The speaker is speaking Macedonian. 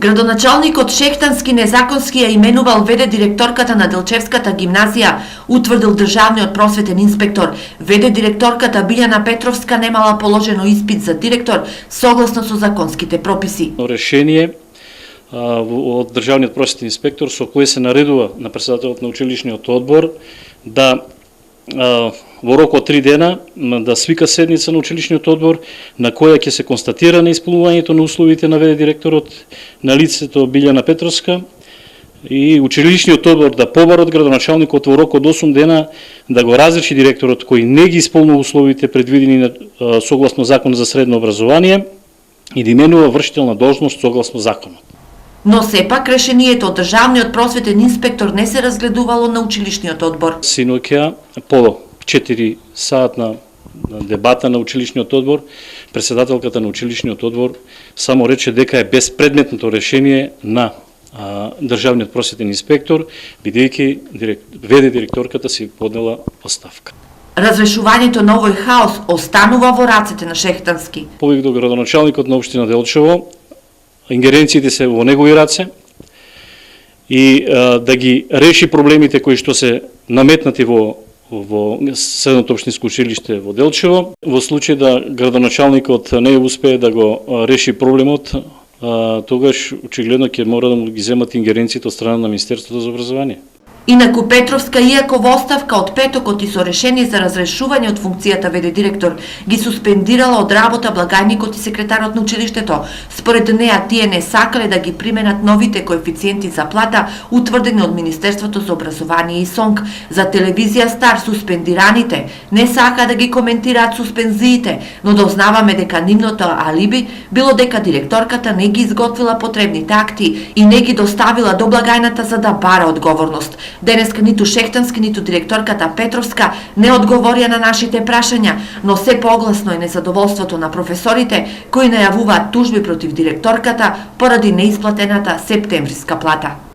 Градоначалникот Шехтански незаконски ја именувал ВД директорката на Делчевската гимназија, утврдил државниот просветен инспектор. ВД директорката Билјана Петровска немала положено испит за директор согласно со законските прописи. Решение од државниот просветен инспектор со кое се наредува на претседателот на училишниот одбор да во рок од 3 дена да свика седница на училишниот одбор на која ќе се констатира неисполнувањето на условите на ВД директорот на лицето Билјана Петровска и училишниот одбор да побара од градоначалникот во рок од 8 дена да го разреши директорот кој не ги исполнува условите предвидени согласно Законот за средно образование и да именува вршител на должност согласно законот. Но сепак решението од државниот просветен инспектор не се разгледувало на училишниот одбор. Синоќа по 4 сатна дебата на училишниот одбор, претседателката на училишниот одбор само рече дека е безпредметното решение на државниот просветен инспектор, бидејќи ВД директорката си поднела оставка. Разрешувањето на овој хаос останува во рацете на Шехтански. Повик до градоначалникот на општина Делчево, ингеренциите се во негови раце и да ги реши проблемите кои што се наметнати во Средното општинско училиште во Делчево. Во случај да градоначалникот не успее да го реши проблемот, тогаш очигледно ќе мора да му ги земат ингеренциите од страна на Министерството за образование. Инаку Петровска, иако во оставка од петокот и со решение за разрешување од функцијата ВД директор, ги суспендирала од работа благајникот и секретарот на училиштето. Според неа, тие не сакале да ги применат новите коефициенти за плата, утврдени од Министерството за образование и СОНК. За телевизија Стар суспендираните не сака да ги коментираат суспензиите, но дознаваме дека нивното алиби било дека директорката не ги изготвила потребните акти и не ги доставила до благајната за да бара одговорност. Денеска ниту Шехтански, ниту директорката Петровска не одговорија на нашите прашања, но се погласно е незадоволството на професорите кои најавуваат тужби против директорката поради неисплатената септемвриска плата.